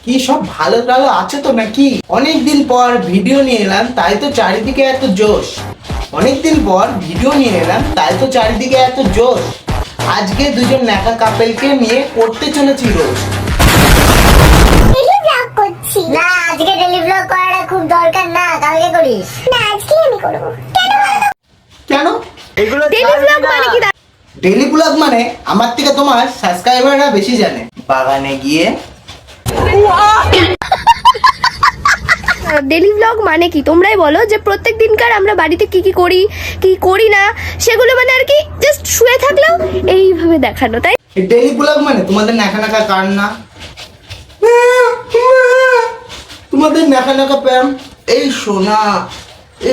কি সব ভালো ভালো আছে তো নাকি? অনেকদিন পর ভিডিও নিয়ে এলাম, তাই তো চারিদিকে এত জোশ। অনেকদিন পর ভিডিও নিয়ে এলাম, তাই তো চারিদিকে এত জোশ। আজকে দুজন ন্যাকা কাপেলকে নিয়ে করতে চলেছি রোজ। না, আজকে ডেলি ব্লগ করাটা খুব দরকার না, কালকে করিস। না, আজকে আমি করব। কেন? এগুলো ডেলি ব্লগ মানে কি? ডেলি ব্লগ মানে আমার থেকে তোমার সাবস্ক্রাইবাররা বেশি জানে। বাগানে গিয়ে ডেলি ব্লগ মানে কি তোমরাই বলো, যে প্রত্যেক দিনকার আমরা বাড়িতে কি কি করি কি করি না সেগুলো মানে আর কি জাস্ট শুয়ে থাকলেও এইভাবে দেখানো, তাই? ডেলি ব্লগ মানে তোমাদের নাকা নাকা কান্না, তোমাদের নাকা নাকা প্যাম, এই সোনা,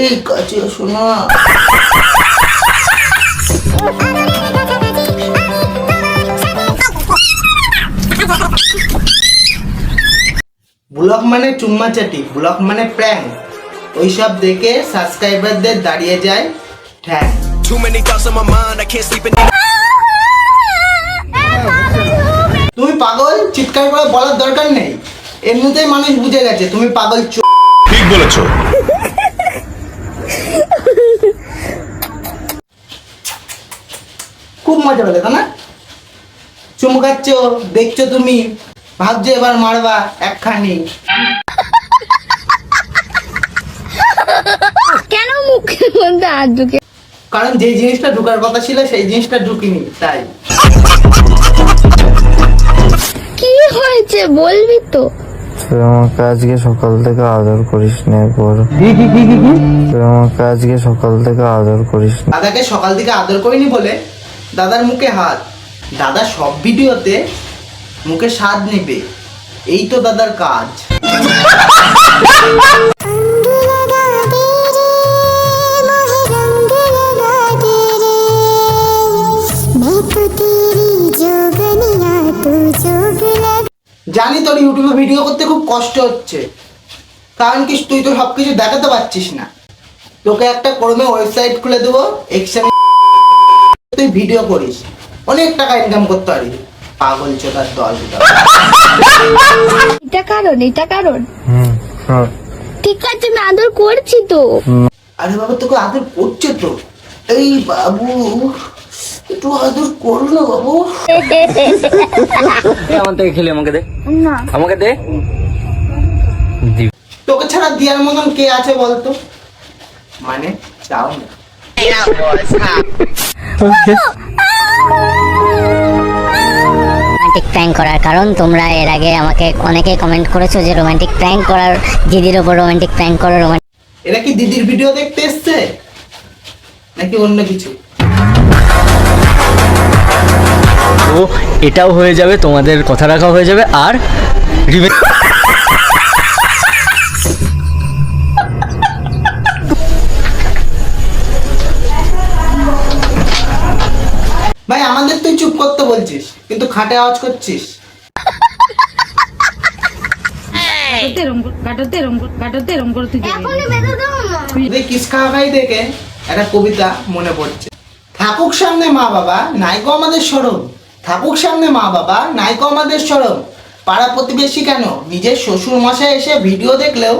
এই কাছে সোনা। ব্লগ মানে চুম্মা চাটি, ব্লগ মানে প্র্যাঙ্ক, ওইসব দেখে সাবস্ক্রাইবারদের দাঁড়িয়ে যায় ঠ্যাং। তুমি পাগল, চিৎকার করে বলার দরকার নেই, এমনিতেই মানুষ বুঝে গেছে তুমি পাগল। ঠিক বলেছো। খুব মজা পেলে না? চুমকাচ্ছ, দেখছো তুমি, ভাবছো এবার মারবা একখানি। কেন মুখের মধ্যে আর ঢুকে? কারণ যে জিনিসটা ঢুকার কথা ছিল সেই জিনিসটা ঢুকিনি, তাই। কি হয়েছে বলবি তো? তুই আমাকে আজকে সকাল থেকে আদর করিস না একবার। তুই আমাকে আজকে সকাল থেকে আদর করিস না। দাদাকে সকাল থেকে আদর করিনি বলে দাদার মুখে হাত। দাদা সব ভিডিওতে মুখে স্বাদ নেবে, এই তো দাদার কাজ। জানি তোর ইউটিউবে ভিডিও করতে খুব কষ্ট হচ্ছে, কারণ কি তুই তো সবকিছু দেখাতে পারছিস না। তোকে একটা ক্রমে ওয়েবসাইট খুলে দেবো, এক্সামে তুই ভিডিও করিস, অনেক টাকা ইনকাম করতে পারিস। পাগল চোদার দল। এটা কারণ ঠিক আছে, আমি আদর করছি তো। আরে বাবা, তোকে আদর করছে তো। এই বাবু, একটু আদর করো না বাবু। আমার থেকে খেলে আমাকে দে, না আমাকে দে। তোকে ছাড়া দেওয়ার মতন কে আছে বলতো? মানে চাও না। রোমান্টিক প্র্যাঙ্ক করার কারণ তোমরা এর আগে আমাকে অনেকে কমেন্ট করেছো যে রোমান্টিক প্র্যাঙ্ক করার, দিদির ওপর রোমান্টিক প্র্যাঙ্ক করো। এরা কি দিদির ভিডিও দেখতে এসছে নাকি অন্য কিছু? তো এটাও হয়ে যাবে, তোমাদের কথা রাখা হয়ে যাবে। আর ভাই, আমাদের তুই চুপ করতে বলছিস, কিন্তু খাটে আওয়াজ করছিস। কিসকা ভাই দেখে একটা কবিতা মনে পড়ছে। থাকুক সামনে মা বাবা, নাইকো আমাদের শরম। থাকুক সামনে মা বাবা, নাইকো আমাদের শরম। পাড়া প্রতিবেশী কেন, নিজের শ্বশুর মশাই এসে ভিডিও দেখলেও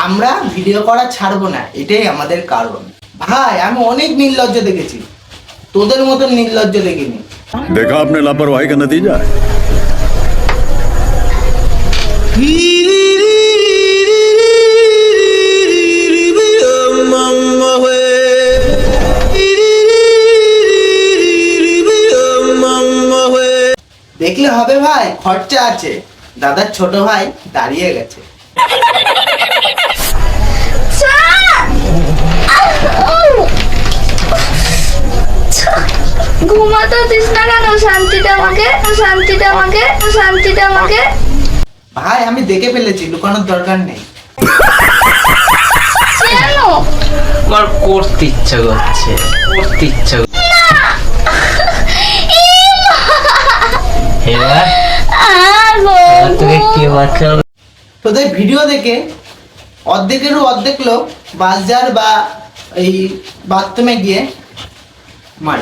আমরা ভিডিও করা ছাড়বো না, এটাই আমাদের কারণ। ভাই, আমি অনেক নির্লজ্জ দেখেছি, তোদের মতন নির্লজ্জ দেখিনি। देखा आपने लापरवाही का नतीजा है। দেখলে হবে ভাই, খরচা আছে। দাদার ছোট ভাই দাঁড়িয়ে গেছে। ঘুমাতে দিস না কেন? শান্তিতে আমাকে, শান্তিতে আমাকে, শান্তিতে আমাকে। ভাই আমি দেখে ফেলেছি, লুকানোর দরকার নেই। কেন? আমার করতে ইচ্ছা করছে, করতে ইচ্ছা করছে। এবার তোকে কে বাঁচাবে? তোদের ভিডিও দেখে অর্ধেকেরও অর্ধেক লোক বাজার বা এই বাথরুমে গিয়ে